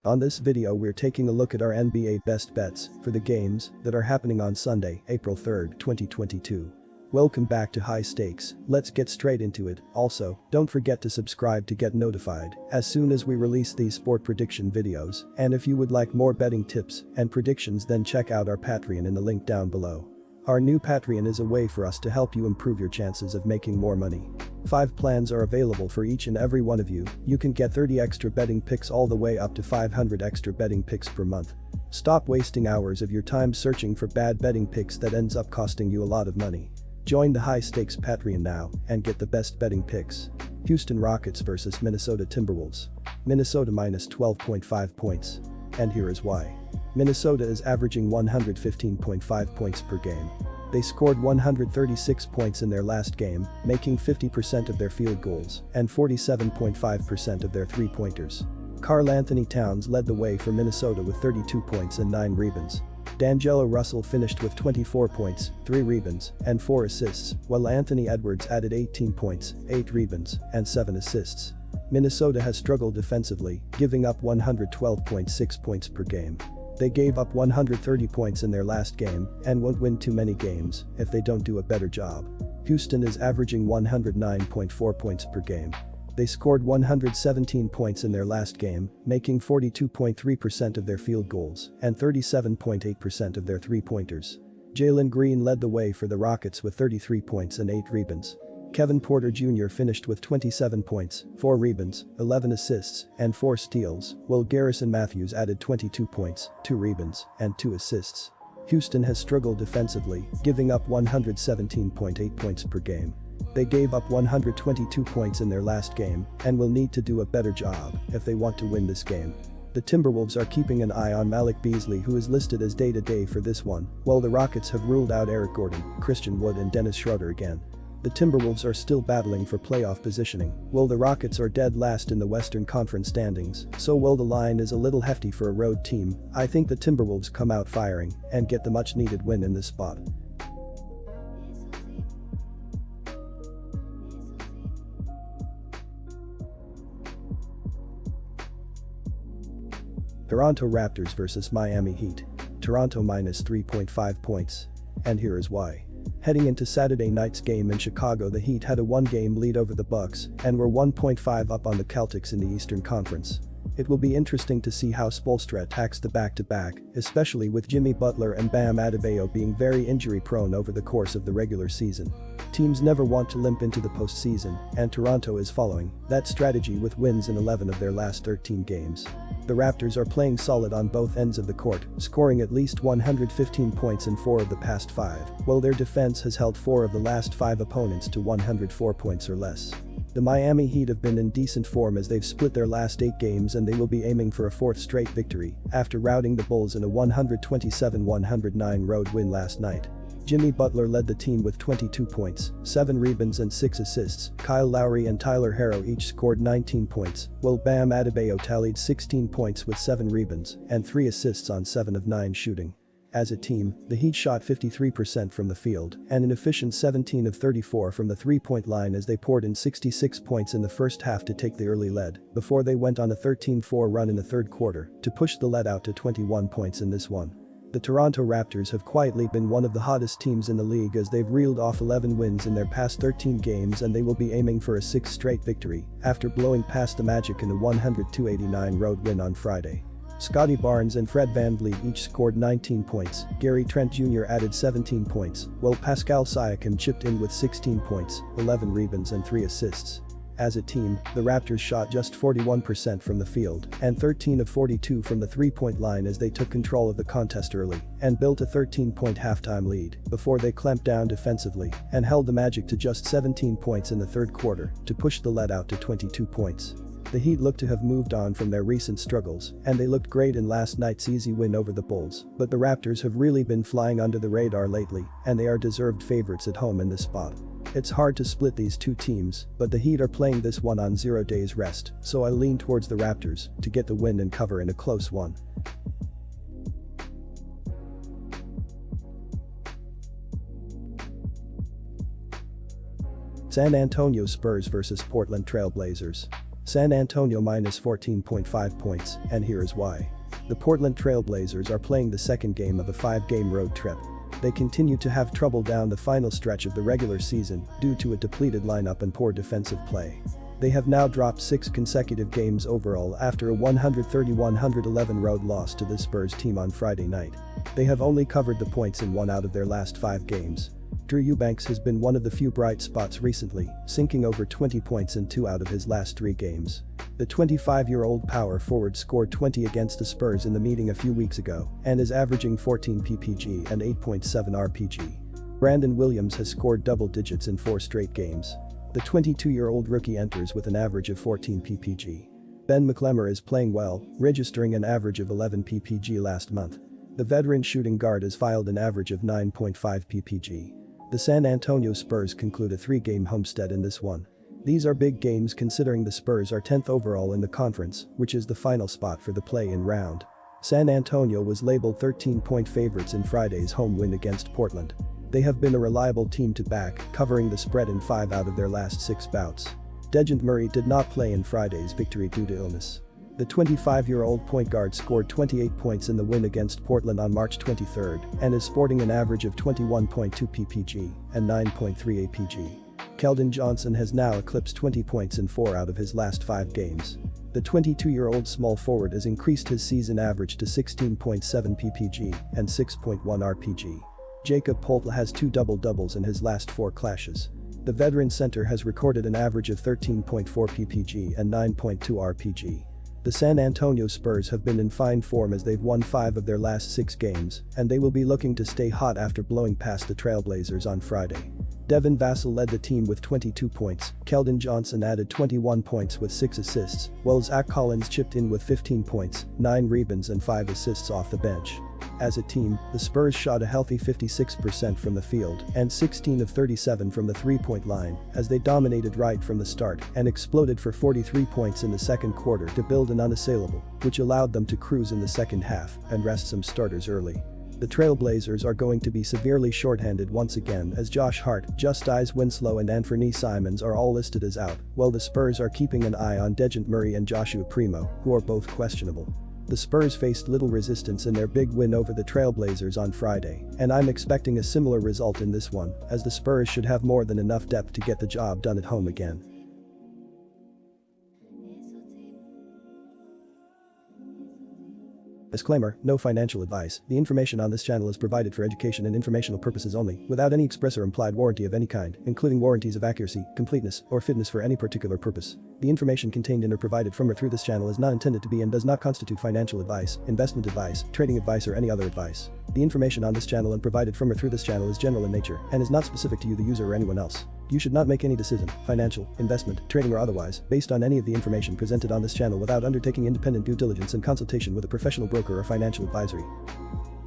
On this video we're taking a look at our NBA best bets for the games that are happening on Sunday, April 3, 2022. Welcome back to High Stakes, let's get straight into it. Also, don't forget to subscribe to get notified as soon as we release these sport prediction videos, and if you would like more betting tips and predictions then check out our Patreon in the link down below. Our new Patreon is a way for us to help you improve your chances of making more money. 5 plans are available for each and every one of you. You can get 30 extra betting picks all the way up to 500 extra betting picks per month. Stop wasting hours of your time searching for bad betting picks that ends up costing you a lot of money. Join the High Stakes Patreon now and get the best betting picks. Houston Rockets vs Minnesota Timberwolves. Minnesota minus 12.5 points. And here is why. Minnesota is averaging 115.5 points per game. They scored 136 points in their last game, making 50% of their field goals and 47.5% of their three-pointers. Karl Anthony Towns led the way for Minnesota with 32 points and 9 rebounds. D'Angelo Russell finished with 24 points, 3 rebounds, and 4 assists, while Anthony Edwards added 18 points, 8 rebounds, and 7 assists. Minnesota has struggled defensively, giving up 112.6 points per game. They gave up 130 points in their last game and won't win too many games if they don't do a better job. Houston is averaging 109.4 points per game. They scored 117 points in their last game, making 42.3% of their field goals and 37.8% of their three-pointers. Jalen Green led the way for the Rockets with 33 points and 8 rebounds. Kevin Porter Jr. finished with 27 points, 4 rebounds, 11 assists, and 4 steals, while Garrison Matthews added 22 points, 2 rebounds, and 2 assists. Houston has struggled defensively, giving up 117.8 points per game. They gave up 122 points in their last game and will need to do a better job if they want to win this game. The Timberwolves are keeping an eye on Malik Beasley, who is listed as day-to-day for this one, while the Rockets have ruled out Eric Gordon, Christian Wood and Dennis Schroeder again. The Timberwolves are still battling for playoff positioning, while the Rockets are dead last in the Western Conference standings, so while the line is a little hefty for a road team, I think the Timberwolves come out firing and get the much-needed win in this spot. Toronto Raptors vs Miami Heat. Toronto minus 3.5 points. And here is why. Heading into Saturday night's game in Chicago, the Heat had a 1-game lead over the Bucks and were 1.5 up on the Celtics in the Eastern Conference. It will be interesting to see how Spoelstra attacks the back-to-back, especially with Jimmy Butler and Bam Adebayo being very injury-prone over the course of the regular season. Teams never want to limp into the postseason, and Toronto is following that strategy with wins in 11 of their last 13 games. The Raptors are playing solid on both ends of the court, scoring at least 115 points in 4 of the past 5, while their defense has held 4 of the last 5 opponents to 104 points or less. The Miami Heat have been in decent form as they've split their last 8 games, and they will be aiming for a 4th straight victory after routing the Bulls in a 127-109 road win last night. Jimmy Butler led the team with 22 points, 7 rebounds and 6 assists. Kyle Lowry and Tyler Herro each scored 19 points, while Bam Adebayo tallied 16 points with 7 rebounds and 3 assists on 7 of 9 shooting. As a team, the Heat shot 53% from the field and an efficient 17 of 34 from the three-point line as they poured in 66 points in the first half to take the early lead before they went on a 13-4 run in the third quarter to push the lead out to 21 points in this one. The Toronto Raptors have quietly been one of the hottest teams in the league as they've reeled off 11 wins in their past 13 games, and they will be aiming for a 6th straight victory after blowing past the Magic in a 102-89 road win on Friday. Scotty Barnes and Fred VanVleet each scored 19 points, Gary Trent Jr. added 17 points, while Pascal Siakam chipped in with 16 points, 11 rebounds and 3 assists. As a team, the Raptors shot just 41% from the field and 13 of 42 from the three-point line as they took control of the contest early and built a 13-point halftime lead before they clamped down defensively and held the Magic to just 17 points in the third quarter to push the lead out to 22 points. The Heat look to have moved on from their recent struggles, and they looked great in last night's easy win over the Bulls, but the Raptors have really been flying under the radar lately, and they are deserved favorites at home in this spot. It's hard to split these two teams, but the Heat are playing this one on 0 days rest, so I lean towards the Raptors to get the win and cover in a close one. San Antonio Spurs vs Portland Trail Blazers. San Antonio minus 14.5 points, and here is why. The Portland Trail Blazers are playing the second game of a 5-game road trip. They continue to have trouble down the final stretch of the regular season due to a depleted lineup and poor defensive play. They have now dropped 6 consecutive games overall after a 130-111 road loss to the Spurs team on Friday night. They have only covered the points in 1 out of their last 5 games. Drew Eubanks has been one of the few bright spots recently, sinking over 20 points in 2 out of his last 3 games. The 25-year-old power forward scored 20 against the Spurs in the meeting a few weeks ago and is averaging 14 PPG and 8.7 RPG. Brandon Williams has scored double digits in 4 straight games. The 22-year-old rookie enters with an average of 14 PPG. Ben McLemore is playing well, registering an average of 11 PPG last month. The veteran shooting guard has filed an average of 9.5 PPG. The San Antonio Spurs conclude a 3-game homestead in this one. These are big games considering the Spurs are 10th overall in the conference, which is the final spot for the play-in round. San Antonio was labeled 13-point favorites in Friday's home win against Portland. They have been a reliable team to back, covering the spread in 5 out of their last 6 bouts. Dejounte Murray did not play in Friday's victory due to illness. The 25-year-old point guard scored 28 points in the win against Portland on March 23 and is sporting an average of 21.2 PPG and 9.3 APG. Keldon Johnson has now eclipsed 20 points in 4 out of his last 5 games. The 22-year-old small forward has increased his season average to 16.7 PPG and 6.1 RPG. Jakob Poeltl has 2 double-doubles in his last 4 clashes. The veteran center has recorded an average of 13.4 PPG and 9.2 RPG. The San Antonio Spurs have been in fine form as they've won 5 of their last 6 games, and they will be looking to stay hot after blowing past the Trailblazers on Friday. Devin Vassell led the team with 22 points, Keldon Johnson added 21 points with 6 assists, while Zach Collins chipped in with 15 points, 9 rebounds and 5 assists off the bench. As a team, the Spurs shot a healthy 56% from the field and 16 of 37 from the 3-point line as they dominated right from the start and exploded for 43 points in the second quarter to build an unassailable, which allowed them to cruise in the second half and rest some starters early. The Trailblazers are going to be severely shorthanded once again as Josh Hart, Justice Winslow and Anthony Simons are all listed as out, while the Spurs are keeping an eye on Dejounte Murray and Joshua Primo, who are both questionable. The Spurs faced little resistance in their big win over the Trailblazers on Friday, and I'm expecting a similar result in this one, as the Spurs should have more than enough depth to get the job done at home again. Disclaimer, no financial advice. The information on this channel is provided for education and informational purposes only, without any express or implied warranty of any kind, including warranties of accuracy, completeness, or fitness for any particular purpose. The information contained in or provided from or through this channel is not intended to be and does not constitute financial advice, investment advice, trading advice or any other advice. The information on this channel and provided from or through this channel is general in nature and is not specific to you the user or anyone else. You should not make any decision, financial, investment, trading or otherwise, based on any of the information presented on this channel without undertaking independent due diligence and consultation with a professional broker or financial advisory.